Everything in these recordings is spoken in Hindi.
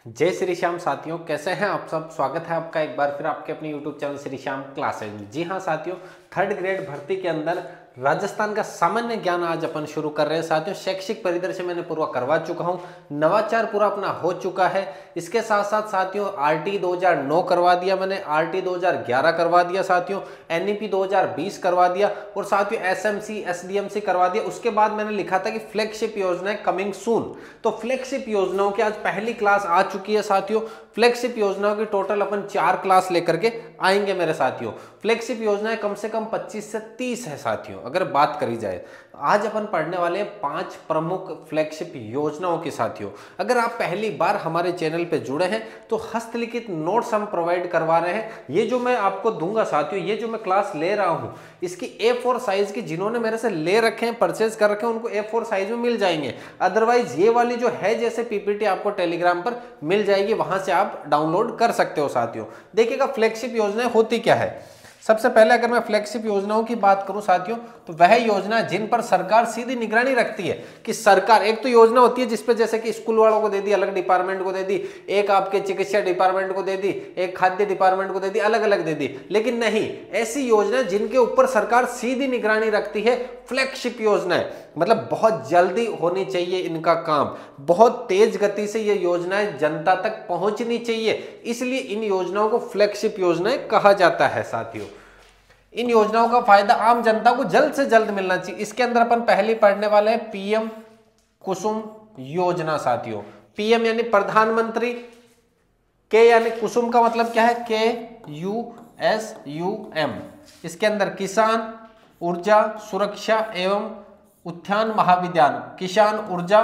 जय श्री श्याम साथियों, कैसे हैं आप सब। स्वागत है आपका एक बार फिर आपके अपने YouTube channel Shri Shyam classes में। जी हाँ साथियों, थर्ड ग्रेड भर्ती के अंदर राजस्थान का सामान्य ज्ञान आज अपन शुरू कर रहे हैं। साथियों, शैक्षिक परिदृश्य मैंने पूरा करवा चुका हूं, नवाचार पूरा अपना हो चुका है। इसके साथ साथ साथियों RT 2009 करवा दिया मैंने, RT 2011 करवा दिया साथियों, NEP 2020 करवा दिया और साथियों SMC SDMC करवा दिया। उसके बाद मैंने लिखा था कि फ्लैगशिप योजनाएं कमिंग सून। तो फ्लैगशिप योजनाओं की आज पहली क्लास आ चुकी है साथियों। फ्लैगशिप योजनाओं की टोटल अपन 4 क्लास लेकर के आएंगे मेरे साथियों। फ्लैगशिप योजनाएं कम से कम 25 से 30 है साथियों, अगर बात करी जाए। आज अपन पढ़ने वाले हैं 5 प्रमुख फ्लैगशिप योजनाओं की साथियों। अगर आप पहली बार हमारे चैनल पे जुड़े हैं तो हस्तलिखित नोट्स हम प्रोवाइड करवा रहे हैं। ये जो मैं आपको दूंगा साथियों, ये जो मैं क्लास ले रहा हूं, इसकी A4 साइज की जिन्होंने मेरे से ले रखे हैं, परचेज कर रखे हैं, उनको A4 साइज में मिल जाएंगे। अदरवाइज ये वाली जो है जैसे PPT आपको टेलीग्राम पर मिल जाएगी, वहां से आप डाउनलोड कर सकते हो साथियों। देखिएगा फ्लैगशिप योजनाएं होती क्या है। सबसे पहले अगर मैं फ्लैगशिप योजनाओं की बात करूं साथियों, तो वह योजना जिन पर सरकार सीधी निगरानी रखती है कि सरकार, एक तो योजना होती है जिसपे जैसे कि स्कूल वालों को दे दी, अलग डिपार्टमेंट को दे दी, एक आपके चिकित्सा डिपार्टमेंट को दे दी, एक खाद्य डिपार्टमेंट को दे दी, अलग अलग दे दी। लेकिन नहीं, ऐसी योजना जिनके ऊपर सरकार सीधी निगरानी रखती है, फ्लैगशिप योजनाएं, मतलब बहुत जल्दी होनी चाहिए इनका काम, बहुत तेज गति से ये योजनाएं जनता तक पहुंचनी चाहिए, इसलिए इन योजनाओं को फ्लैगशिप योजनाएं कहा जाता है साथियों। इन योजनाओं का फायदा आम जनता को जल्द से जल्द मिलना चाहिए। इसके अंदर अपन पहले पढ़ने वाले हैं PM कुसुम योजना साथियों। PM यानी प्रधानमंत्री, के यानी कुसुम का मतलब क्या है, KUSUM। इसके अंदर किसान ऊर्जा सुरक्षा एवं उत्थान महाभियान, किसान ऊर्जा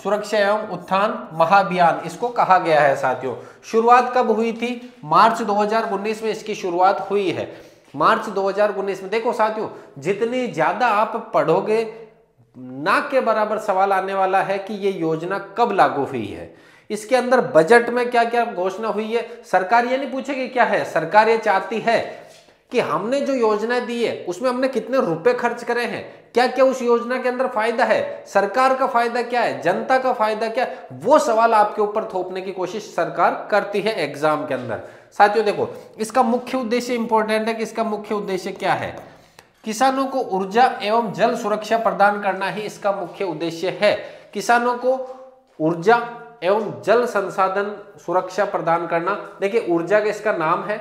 सुरक्षा एवं उत्थान महाभियान इसको कहा गया है साथियों। शुरुआत कब हुई थी? मार्च 2019 में इसकी शुरुआत हुई है। मार्च 2019 में। देखो साथियों, जितनी ज्यादा आप पढ़ोगे ना के बराबर सवाल आने वाला है कि ये योजना कब लागू हुई है। इसके अंदर बजट में क्या क्या घोषणा हुई है। सरकार ये नहीं पूछेगी क्या है, सरकार ये चाहती है कि हमने जो योजना दी है उसमें हमने कितने रुपए खर्च करे हैं, क्या क्या उस योजना के अंदर फायदा है, सरकार का फायदा क्या है, जनता का फायदा क्या है, वो सवाल आपके ऊपर थोपने की कोशिश सरकार करती है एग्जाम के अंदर। साथियों देखो, इसका मुख्य उद्देश्य इंपॉर्टेंट है कि इसका मुख्य उद्देश्य क्या है। किसानों को ऊर्जा एवं जल सुरक्षा प्रदान करना ही इसका मुख्य उद्देश्य है। किसानों को ऊर्जा एवं जल संसाधन सुरक्षा प्रदान करना। देखिए, ऊर्जा का इसका नाम है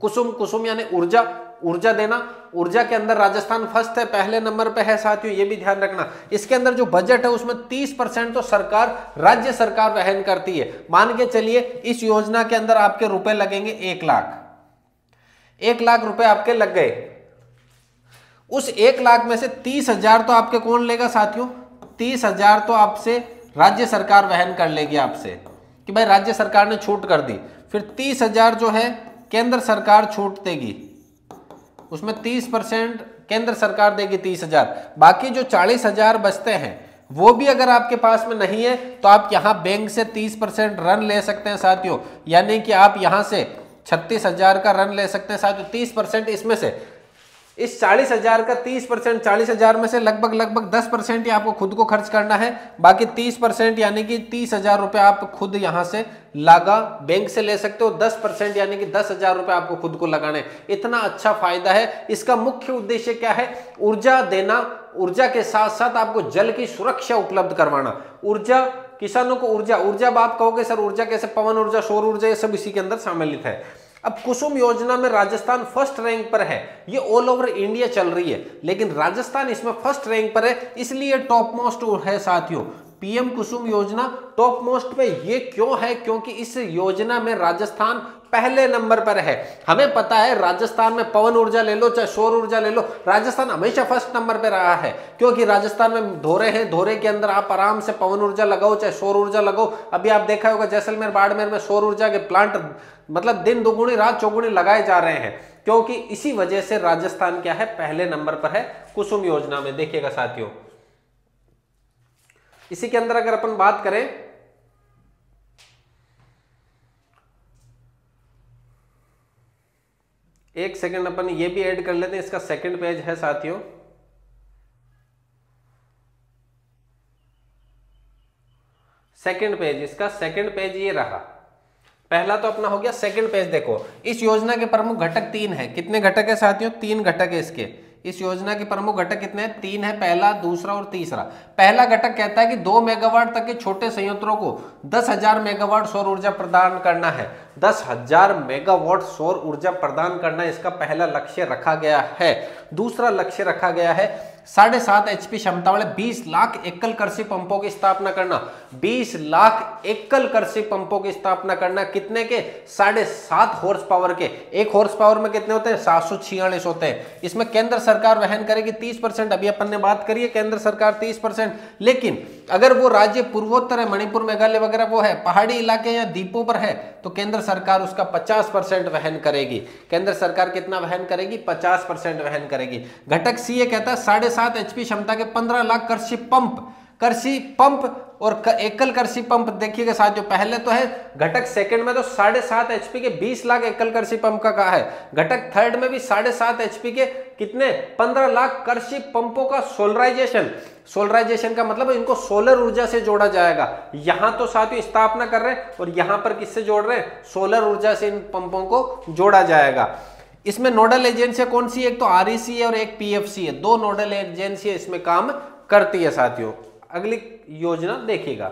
कुसुम। कुसुम यानी ऊर्जा, ऊर्जा देना। ऊर्जा के अंदर राजस्थान फर्स्ट है, पहले नंबर पे है साथियों, ये भी ध्यान रखना। इसके अंदर जो बजट है उसमें 30% तो सरकार, राज्य सरकार वहन करती है। मान के चलिए इस योजना के अंदर आपके रुपए लगेंगे 1 लाख, 1 लाख रुपए आपके लग गए। उस 1 लाख में से 30,000 तो आपके कौन लेगा साथियों? 30,000 तो आपसे राज्य सरकार वहन कर लेगी आपसे, कि भाई राज्य सरकार ने छूट कर दी। फिर 30,000 जो है केंद्र सरकार छूट देगी, उसमें 30% केंद्र सरकार देगी 30,000। बाकी जो 40,000 बचते हैं वो भी अगर आपके पास में नहीं है तो आप यहां बैंक से 30% ऋण ले सकते हैं साथियों। यानी कि आप यहां से 36,000 का ऋण ले सकते हैं साथियों। 30% इसमें से, इस 40,000 का 30%, 40,000 में से लगभग 10% ही आपको खुद को खर्च करना है। बाकी 30% यानी कि 30,000 रुपए आप खुद यहां से लगा बैंक से ले सकते हो। 10% यानी कि 10,000 रुपए आपको खुद को लगाने। इतना अच्छा फायदा है। इसका मुख्य उद्देश्य क्या है? ऊर्जा देना, ऊर्जा के साथ साथ आपको जल की सुरक्षा उपलब्ध करवाना। ऊर्जा, किसानों को ऊर्जा, ऊर्जा आप कहोगे सर ऊर्जा कैसे, पवन ऊर्जा, सौर ऊर्जा, ये सब इसी के अंदर सम्मिलित है। अब कुसुम योजना में राजस्थान फर्स्ट रैंक पर है। ये ऑल ओवर इंडिया चल रही है, लेकिन राजस्थान इसमें फर्स्ट रैंक पर है, इसलिए टॉप मोस्ट है साथियों। PM कुसुम योजना टॉप मोस्ट पे ये क्यों है? क्योंकि इस योजना में राजस्थान पहले नंबर पर है। हमें पता है राजस्थान में पवन ऊर्जा ले लो चाहे सौर ऊर्जा ले लो, राजस्थान हमेशा फर्स्ट नंबर पे रहा है। क्योंकि राजस्थान में धोरे हैं, धोरे के अंदर आप आराम से पवन ऊर्जा लगाओ चाहे सौर ऊर्जा लगाओ। अभी आप देखा होगा जैसलमेर बाड़मेर में सौर ऊर्जा के प्लांट मतलब दिन दोगुनी रात चौगुनी लगाए जा रहे हैं, क्योंकि इसी वजह से राजस्थान क्या है, पहले नंबर पर है कुसुम योजना में। देखिएगा साथियों, इसी के अंदर अगर अपन बात करें, एक सेकंड अपन ये भी ऐड कर लेते हैं, इसका सेकंड पेज है साथियों। सेकंड पेज, इसका सेकंड पेज ये रहा। पहला तो अपना हो गया। सेकंड पेज देखो, इस योजना के प्रमुख घटक 3 है। कितने घटक है साथियों? 3 घटक है इसके। इस योजना के प्रमुख घटक कितने हैं? 3 है, पहला, दूसरा और तीसरा। पहला घटक कहता है कि 2 मेगावाट तक के छोटे संयंत्रों को 10,000 मेगावाट सौर ऊर्जा प्रदान करना है। 10,000 मेगावाट सौर ऊर्जा प्रदान करना इसका पहला लक्ष्य रखा गया है। दूसरा लक्ष्य रखा गया है 7.5 HP क्षमता वाले 20 लाख एकल कृषि पंपों की स्थापना करना। 20 लाख एकल कृषि पंपों की स्थापना करना। कितने के? 7.5 हॉर्स पावर के। 1 हॉर्स पावर में कितने होते हैं? 746 होते हैं। इसमें केंद्र सरकार वहन करेगी 30%। अभी अपन ने बात करी है केंद्र सरकार 30%। लेकिन अगर वो राज्य पूर्वोत्तर है, मणिपुर, मेघालय वगैरह वो है, पहाड़ी इलाके या द्वीपों पर है, तो केंद्र सरकार उसका 50% वहन करेगी। केंद्र सरकार कितना वहन करेगी? 50% वहन करेगी। घटक सी ये कहता है 7.5 HP क्षमता के 15 लाख कृषि पंप और एकल कृषि पंप। देखिएगा साथियों, पहले तो है घटक सेकंड में तो 7.5 HP के 20 लाख एकल कृषि पंप का कहा है। घटक थर्ड में भी 7.5 HP के कितने? 15 लाख कृषि पंपों का सोलराइजेशन का मतलब इनको सोलर ऊर्जा से जोड़ा जाएगा। यहां तो साथियों स्थापना कर रहे हैं और यहां पर किससे जोड़ रहे हैं? सोलर ऊर्जा से इन पंपों को जोड़ा जाएगा। इसमें नोडल एजेंसियां कौन सी? एक तो REC है और एक PFC है। 2 नोडल एजेंसियां इसमें काम करती है साथियों। अगली योजना देखिएगा।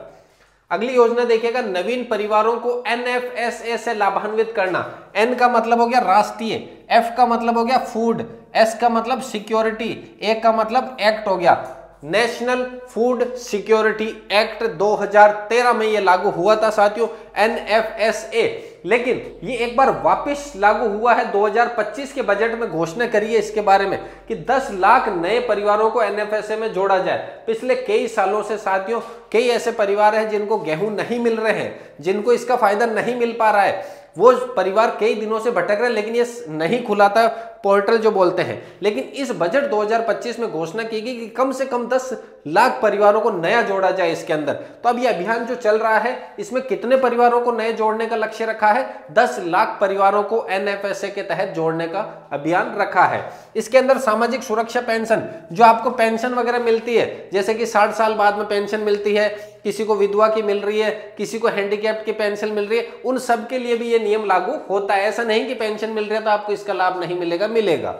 अगली योजना देखिएगा, नवीन परिवारों को NFSA से लाभान्वित करना। N का मतलब हो गया राष्ट्रीय, F का मतलब हो गया फूड, S का मतलब सिक्योरिटी, A का मतलब एक्ट हो गया। नेशनल फूड सिक्योरिटी एक्ट 2013 में ये लागू हुआ था साथियों, NFSA। लेकिन ये एक बार वापस लागू हुआ है। 2025 के बजट में घोषणा करी है इसके बारे में कि 10 लाख नए परिवारों को NFSA में जोड़ा जाए। पिछले कई सालों से साथियों कई ऐसे परिवार हैं जिनको गेहूं नहीं मिल रहे हैं, जिनको इसका फायदा नहीं मिल पा रहा है। वो परिवार कई दिनों से भटक रहे हैं, लेकिन ये नहीं खुला था पोर्टल जो बोलते हैं। लेकिन इस बजट 2025 में घोषणा की गई कि कम से कम 10 लाख परिवारों को नया जोड़ा जाए इसके अंदर। तो अब ये अभियान जो चल रहा है इसमें कितने परिवारों को नए जोड़ने का लक्ष्य रखा है? 10 लाख परिवारों को NFSA के तहत जोड़ने का अभियान रखा है। इसके अंदर सामाजिक सुरक्षा पेंशन, जो आपको पेंशन वगैरह मिलती है, जैसे कि 60 साल बाद में पेंशन मिलती है, किसी को विधवा की मिल रही है, किसी को हैंडीकैप्ड की पेंशन मिल रही है, उन सब के लिए भी ये नियम लागू होता है। ऐसा नहीं कि पेंशन मिल रही है तो आपको इसका लाभ नहीं मिलेगा, मिलेगा।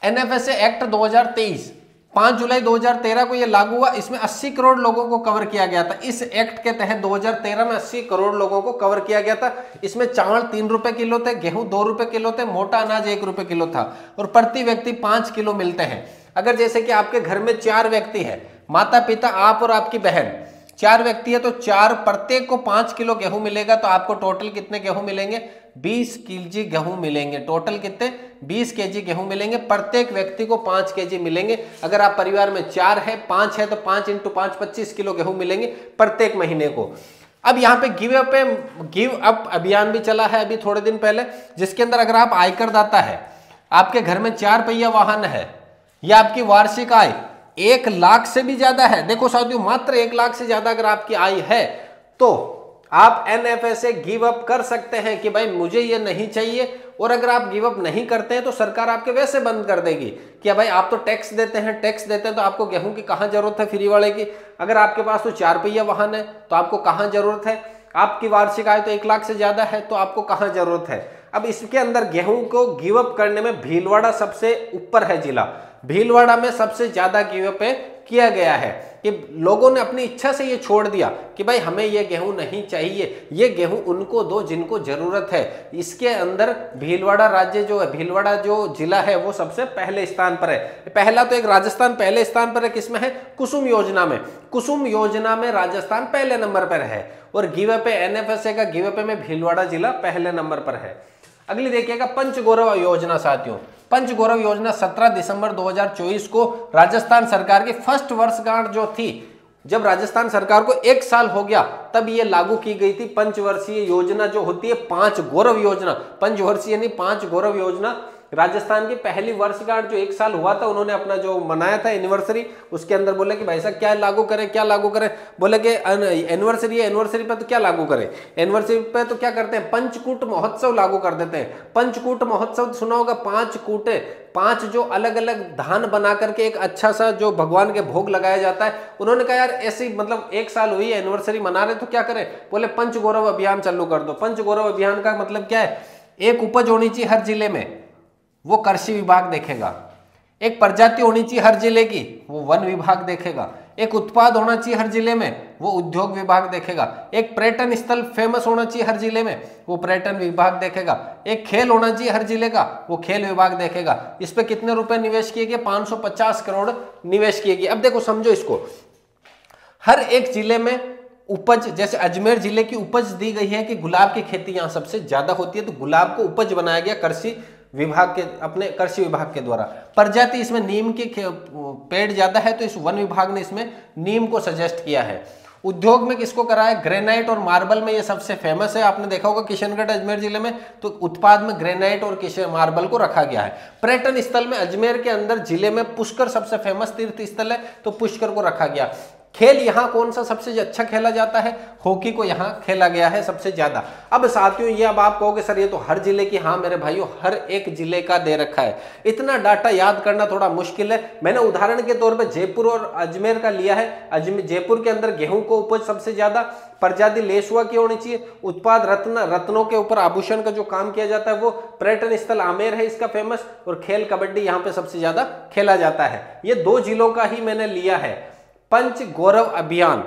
NFSA एक्ट 2023 5 जुलाई 2013 को यह लागू हुआ। इसमें 80 करोड़ लोगों को कवर किया गया था। इस एक्ट के तहत 2013 में 80 करोड़ लोगों को कवर किया गया था। इसमें चावल 3 रुपए किलो थे, गेहूं 2 रुपए किलो थे, मोटा अनाज 1 रुपए किलो था और प्रति व्यक्ति 5 किलो मिलते हैं। अगर जैसे कि आपके घर में 4 व्यक्ति है, माता पिता, आप और आपकी बहन, 4 व्यक्ति है तो 4 प्रत्येक को 5 किलो गेहूं मिलेगा। तो आपको टोटल कितने गेहूं मिलेंगे? 20 केजी गेहूं मिलेंगे। टोटल कितने? 20 केजी गेहूं मिलेंगे। प्रत्येक व्यक्ति को 5 केजी मिलेंगे। अगर आप परिवार में 4 है, 5 है तो 5 × 5 25 किलो गेहूं मिलेंगे प्रत्येक महीने को। अब यहाँ पे गिव अप अभियान भी चला है अभी थोड़े दिन पहले, जिसके अंदर अगर आप आयकर दाता है, आपके घर में 4 पहिया वाहन है या आपकी वार्षिक आय 1 लाख से भी ज्यादा है, देखो साथियों मात्र 1 लाख से ज्यादा अगर आपकी आय है तो आप NFSA गिव अप कर सकते हैं कि भाई मुझे ये नहीं चाहिए। और अगर आप गिव अप नहीं करते हैं तो सरकार आपके वैसे बंद कर देगी कि भाई आप तो टैक्स देते हैं तो आपको गेहूं की कहाँ जरूरत है फ्री वाले की। अगर आपके पास तो 4 पहिया वाहन है तो आपको कहाँ जरूरत है, आपकी वार्षिक आय तो 1 लाख से ज्यादा है तो आपको कहाँ जरूरत है। अब इसके अंदर गेहूं को गिव अप करने में भीलवाड़ा सबसे ऊपर है जिला। भीलवाड़ा में सबसे ज्यादा गिव अप किया गया है कि लोगों ने अपनी इच्छा से ये छोड़ दिया कि भाई हमें ये गेहूं नहीं चाहिए, ये गेहूं उनको दो जिनको जरूरत है। इसके अंदर भीलवाड़ा राज्य जो है, भीलवाड़ा जो जिला है वो सबसे पहले स्थान पर है। पहला तो एक राजस्थान पहले स्थान पर है, किसमें है? कुसुम योजना में। कुसुम योजना में राजस्थान पहले नंबर पर है और गिव अप NFSA का गिव अप में भीलवाड़ा जिला पहले नंबर पर है। अगली देखिएगा पंचगौरव योजना साथियों। पंचगौरव योजना 17 दिसंबर 2024 को राजस्थान सरकार की फर्स्ट वर्षगांठ जो थी, जब राजस्थान सरकार को 1 साल हो गया तब ये लागू की गई थी। पंचवर्षीय योजना जो होती है 5 गौरव योजना, पंचवर्षीय नहीं 5 गौरव योजना राजस्थान की पहली वर्षगांठ जो 1 साल हुआ था, उन्होंने अपना जो मनाया था एनिवर्सरी, उसके अंदर बोले कि भाई साहब क्या लागू करें, क्या लागू करें। बोले कि एनिवर्सरी है, एनिवर्सरी पे तो क्या लागू करें, एनिवर्सरी पे तो क्या करते हैं, पंचकूट महोत्सव लागू कर देते हैं। पंचकूट महोत्सव सुना होगा, 5 कूटे, 5 जो अलग अलग धान बना करके एक अच्छा सा जो भगवान के भोग लगाया जाता है। उन्होंने कहा यार ऐसी मतलब 1 साल हुई एनिवर्सरी मना रहे तो क्या करें, बोले पंच गौरव अभियान चालू कर दो। पंच गौरव अभियान का मतलब क्या है, एक उपज होनी चाहिए हर जिले में, वो कृषि विभाग देखेगा। एक प्रजाति होनी चाहिए हर जिले की, वो वन विभाग देखेगा। एक उत्पाद होना चाहिए हर जिले में, वो उद्योग विभाग देखेगा। एक पर्यटन स्थल फेमस होना चाहिए हर जिले में, वो पर्यटन विभाग देखेगा। एक खेल होना चाहिए हर जिले का, वो खेल विभाग देखेगा। इस पे कितने रुपए निवेश किए गए, 550 करोड़ निवेश किए गए। अब देखो समझो इसको, हर एक जिले में उपज, जैसे अजमेर जिले की उपज दी गई है कि गुलाब की खेती यहाँ सबसे ज्यादा होती है, तो गुलाब को उपज बनाया गया कृषि विभाग के, अपने कृषि विभाग के द्वारा। प्रजाति इसमें नीम के पेड़ ज्यादा है, तो इस वन विभाग ने इसमें नीम को सजेस्ट किया है। उद्योग में किसको करा है, ग्रेनाइट और मार्बल में ये सबसे फेमस है। आपने देखा होगा किशनगढ़ अजमेर जिले में, तो उत्पाद में ग्रेनाइट और मार्बल को रखा गया है। पर्यटन स्थल में अजमेर के अंदर जिले में पुष्कर सबसे फेमस तीर्थ स्थल है, तो पुष्कर को रखा गया। खेल यहाँ कौन सा सबसे अच्छा खेला जाता है, हॉकी को यहाँ खेला गया है सबसे ज्यादा। अब साथियों ये अब आप कहोगे सर ये तो हर जिले की, हाँ मेरे भाइयों हर एक जिले का दे रखा है, इतना डाटा याद करना थोड़ा मुश्किल है। मैंने उदाहरण के तौर पे जयपुर और अजमेर का लिया है। जयपुर के अंदर गेहूं को उपज सबसे ज्यादा, प्रजाति लेसुआ की होनी चाहिए, उत्पाद रत्नों के ऊपर आभूषण का जो काम किया जाता है वो, पर्यटन स्थल आमेर है इसका फेमस, और खेल कबड्डी यहाँ पे सबसे ज्यादा खेला जाता है। ये 2 जिलों का ही मैंने लिया है। पंच गौरव अभियान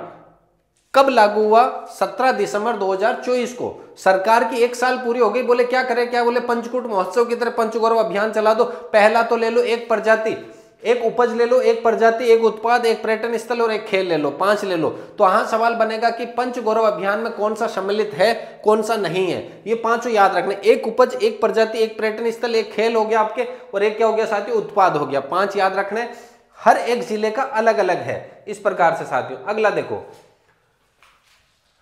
कब लागू हुआ, 17 दिसंबर 2024 को। सरकार की 1 साल पूरी हो गई, बोले क्या करें, क्या बोले पंचकूट महोत्सव की तरह पंच गौरव अभियान चला दो। पहला तो ले लो एक प्रजाति, एक उपज ले लो, एक प्रजाति, एक उत्पाद, एक पर्यटन स्थल और एक खेल ले लो, 5 ले लो। तो यहां सवाल बनेगा कि पंच गौरव अभियान में कौन सा सम्मिलित है, कौन सा नहीं है। ये 5 याद रखने, एक उपज, एक प्रजाति, एक पर्यटन स्थल, एक खेल हो गया आपके, और एक क्या हो गया साथियों, उत्पाद हो गया। 5 याद रखने, हर एक जिले का अलग अलग है। इस प्रकार से साथियों अगला देखो,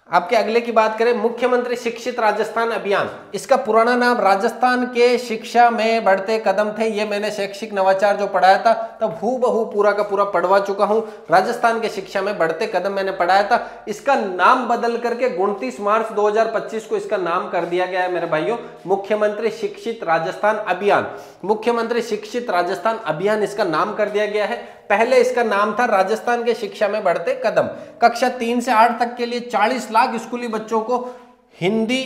आपके अगले की बात करें, मुख्यमंत्री शिक्षित राजस्थान अभियान। इसका पुराना नाम राजस्थान के शिक्षा में बढ़ते कदम थे। ये मैंने शैक्षिक नवाचार जो पढ़ाया था तब हूबहू पूरा का पूरा पढ़वा चुका हूं। राजस्थान के शिक्षा में बढ़ते कदम मैंने पढ़ाया था। इसका नाम बदल करके 29 मार्च 2025 को इसका नाम कर दिया गया है मेरे भाइयों, मुख्यमंत्री शिक्षित राजस्थान अभियान। मुख्यमंत्री शिक्षित राजस्थान अभियान इसका नाम कर दिया गया है। पहले इसका नाम था राजस्थान के शिक्षा में बढ़ते कदम। कक्षा 3 से 8 तक के लिए 40 लाख स्कूली बच्चों को हिंदी,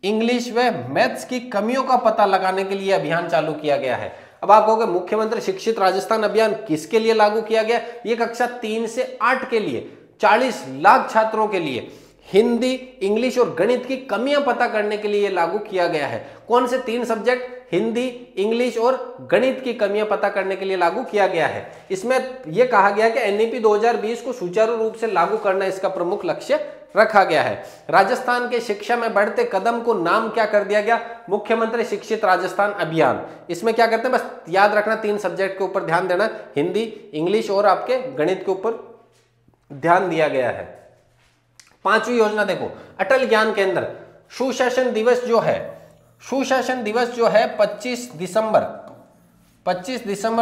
इंग्लिश व मैथ्स की कमियों का पता लगाने के लिए अभियान चालू किया गया है। अब आप कहोगे मुख्यमंत्री शिक्षित राजस्थान अभियान किसके लिए लागू किया गया, ये कक्षा 3 से 8 के लिए 40 लाख छात्रों के लिए हिंदी, इंग्लिश और गणित की कमियां पता करने के लिए लागू किया गया है। कौन से 3 सब्जेक्ट, हिंदी, इंग्लिश और गणित की कमियां पता करने के लिए लागू किया गया है। इसमें यह कहा गया कि एनईपी 2020 को सुचारू रूप से लागू करना इसका प्रमुख लक्ष्य रखा गया है। राजस्थान के शिक्षा में बढ़ते कदम को नाम क्या कर दिया गया, मुख्यमंत्री शिक्षित राजस्थान अभियान। इसमें क्या करते हैं, बस याद रखना 3 सब्जेक्ट के ऊपर ध्यान देना, हिंदी, इंग्लिश और आपके गणित के ऊपर ध्यान दिया गया है। 5वीं योजना देखो, अटल ज्ञान केंद्र। सुशासन दिवस जो है, सुशासन दिवस जो है 25 दिसंबर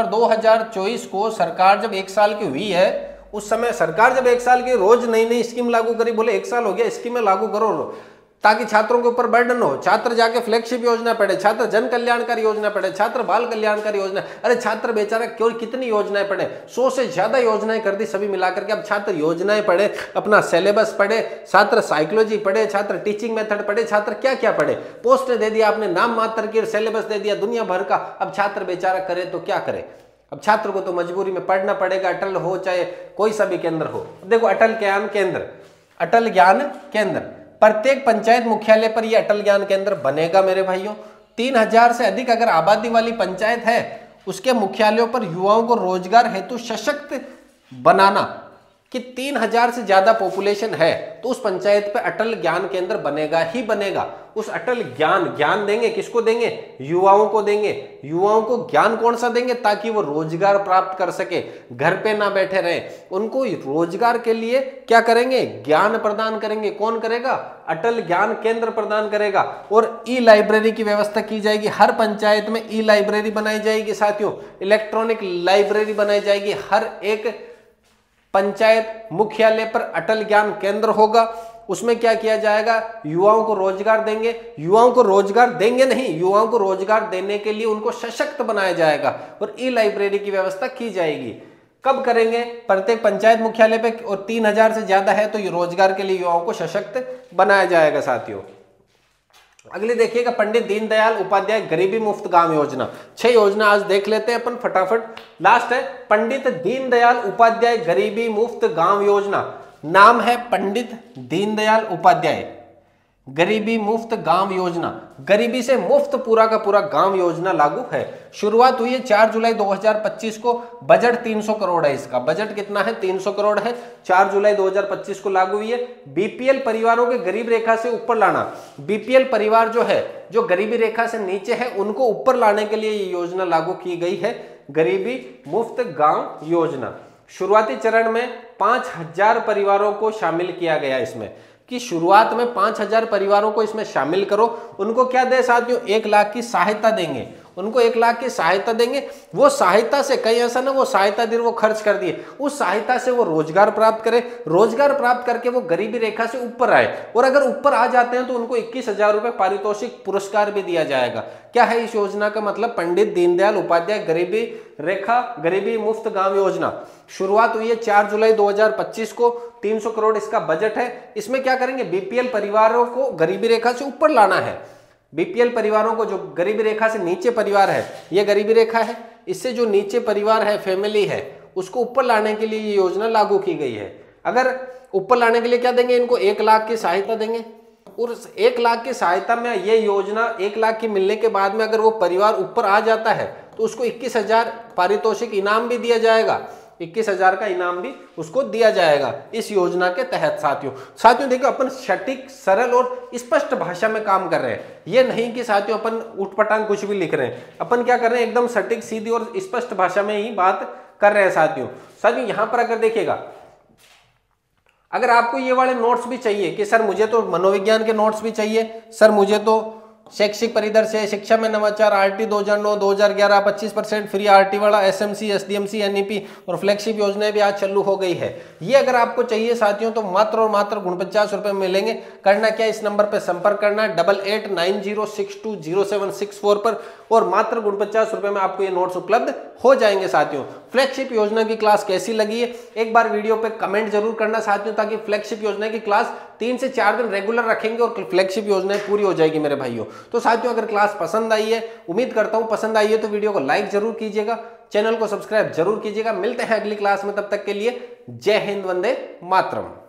2024 को सरकार जब 1 साल की हुई है, उस समय सरकार जब 1 साल की रोज नई नई स्कीम लागू करी, बोले 1 साल हो गया स्कीमें लागू करो ताकि छात्रों के ऊपर बर्डन हो। छात्र जाके फ्लैगशिप योजना पढ़े, छात्र जन कल्याणकारी योजना पढ़े, छात्र बाल कल्याणकारी योजना, अरे छात्र बेचारा क्यों कितनी योजनाएं पढ़े, 100 से ज्यादा योजनाएं कर दी सभी मिलाकर के। अब छात्र योजनाएं पढ़े, अपना सिलेबस पढ़े, छात्र साइकोलॉजी पढ़े, छात्र टीचिंग मेथड पढ़े, छात्र क्या क्या पढ़े, पोस्ट दे दिया आपने नाम मात्र की, सिलेबस दे दिया दुनिया भर का। अब छात्र बेचारा करे तो क्या करे, अब छात्र को तो मजबूरी में पढ़ना पड़ेगा, अटल हो चाहे कोई सा भी केंद्र हो। देखो अटल ज्ञान केंद्र, अटल ज्ञान केंद्र प्रत्येक पंचायत मुख्यालय पर यह अटल ज्ञान केंद्र बनेगा मेरे भाइयों। 3000 से अधिक अगर आबादी वाली पंचायत है, उसके मुख्यालयों पर युवाओं को रोजगार हेतु सशक्त बनाना, कि 3000 से ज्यादा पॉपुलेशन है तो तो उस पंचायत पे अटल ज्ञान केंद्र बनेगा ही बनेगा। उस अटल ज्ञान देंगे, किसको देंगे? युवाओं को देंगे। युवाओं को ज्ञान कौन सा देंगे? ताकि वो रोजगार प्राप्त कर सके, घर पे ना बैठे रहे। उनको रोजगार के लिए क्या करेंगे? ज्ञान प्रदान करेंगे। कौन करेगा? अटल ज्ञान केंद्र प्रदान करेगा। और ई लाइब्रेरी की व्यवस्था की जाएगी। हर पंचायत में ई लाइब्रेरी बनाई जाएगी साथियों, इलेक्ट्रॉनिक लाइब्रेरी बनाई जाएगी। हर एक पंचायत मुख्यालय पर अटल ज्ञान केंद्र होगा। उसमें क्या किया जाएगा? युवाओं को रोजगार देंगे। युवाओं को रोजगार देंगे नहीं, युवाओं को रोजगार देने के लिए उनको सशक्त बनाया जाएगा और ई लाइब्रेरी की व्यवस्था की जाएगी। कब करेंगे? प्रत्येक पंचायत मुख्यालय पे, और 3000 से ज्यादा है तो ये रोजगार के लिए युवाओं को सशक्त बनाया जाएगा साथियों। अगले देखिएगा, पंडित दीनदयाल उपाध्याय गरीबी मुक्त गांव योजना। 6 योजना आज देख लेते हैं अपन फटाफट। लास्ट है पंडित दीनदयाल उपाध्याय गरीबी मुक्त गांव योजना। नाम है पंडित दीनदयाल उपाध्याय गरीबी मुक्त गांव योजना। गरीबी से मुक्त पूरा का पूरा गांव योजना लागू है। शुरुआत हुई है 4 जुलाई 2025 को। बजट 300 करोड़ है। इसका बजट कितना है? 300 करोड़ है। 4 जुलाई 2025 को लागू हुई है। बीपीएल परिवारों के गरीब रेखा से ऊपर लाना। बीपीएल परिवार जो है, जो गरीबी रेखा से नीचे है, उनको ऊपर लाने के लिए ये योजना लागू की गई है, गरीबी मुक्त गांव योजना। शुरुआती चरण में 5000 परिवारों को शामिल किया गया इसमें, कि शुरुआत में 5000 परिवारों को इसमें शामिल करो। उनको क्या दे साथियों? 1 लाख की सहायता देंगे। उनको 1 लाख की सहायता देंगे। वो सहायता से, कहीं ऐसा ना वो सहायता दी वो खर्च कर दिए, उस सहायता से वो रोजगार प्राप्त करे। रोजगार प्राप्त करके वो गरीबी रेखा से ऊपर आए, और अगर ऊपर आ जाते हैं तो उनको 21,000 रुपए पारितोषिक पुरस्कार भी दिया जाएगा। क्या है इस योजना का मतलब? पंडित दीनदयाल उपाध्याय गरीबी रेखा गरीबी मुक्त गांव योजना। शुरुआत हुई है 4 जुलाई 2025 को। 300 करोड़ इसका बजट है। इसमें क्या करेंगे? बीपीएल परिवारों को गरीबी रेखा से ऊपर लाना है। बीपीएल परिवारों को, जो गरीबी रेखा से नीचे परिवार है, ये गरीबी रेखा है, इससे जो नीचे परिवार है, फैमिली है, उसको ऊपर लाने के लिए ये योजना लागू की गई है। अगर ऊपर लाने के लिए क्या देंगे? इनको 1 लाख की सहायता देंगे। और 1 लाख की सहायता में ये योजना 1 लाख की मिलने के बाद में अगर वो परिवार ऊपर आ जाता है तो उसको 21,000 पारितोषिक इनाम भी दिया जाएगा। 21,000 का इनाम भी उसको दिया जाएगा इस योजना के तहत। साथियों देखो, अपन सटीक, सरल और स्पष्ट भाषा में काम कर रहे हैं। ये नहीं कि साथियों अपन उठपटांग कुछ भी लिख रहे हैं। अपन क्या कर रहे हैं? एकदम सटीक, सीधी और स्पष्ट भाषा में ही बात कर रहे हैं साथियों। यहां पर अगर देखिएगा, अगर आपको ये वाले नोट्स भी चाहिए कि सर मुझे तो मनोविज्ञान के नोट्स भी चाहिए, सर मुझे तो शैक्षिक परिदृश्य, शिक्षा में नवाचार, आरटी 2009 2011 25% फ्री आरटी वाला, एसएमसी, एसडीएमसी, एनईपी और फ्लैगशिप योजनाएं भी आज चालू हो गई है। ये अगर आपको चाहिए साथियों तो मात्र और मात्र 49 रुपए में मिलेंगे। करना क्या? इस नंबर पर संपर्क करना है 8890620764 पर, और मात्र 49 रुपए में आपको ये नोट्स उपलब्ध हो जाएंगे साथियों। फ्लैगशिप योजना की क्लास कैसी लगी है एक बार वीडियो पे कमेंट जरूर करना साथियों, ताकि फ्लैगशिप योजना की क्लास 3 से 4 दिन रेगुलर रखेंगे और फ्लैगशिप योजनाएं पूरी हो जाएगी मेरे भाइयों। तो साथियों अगर क्लास पसंद आई है, उम्मीद करता हूं पसंद आई है, तो वीडियो को लाइक जरूर कीजिएगा, चैनल को सब्सक्राइब जरूर कीजिएगा। मिलते हैं अगली क्लास में, तब तक के लिए जय हिंद, वंदे मातरम।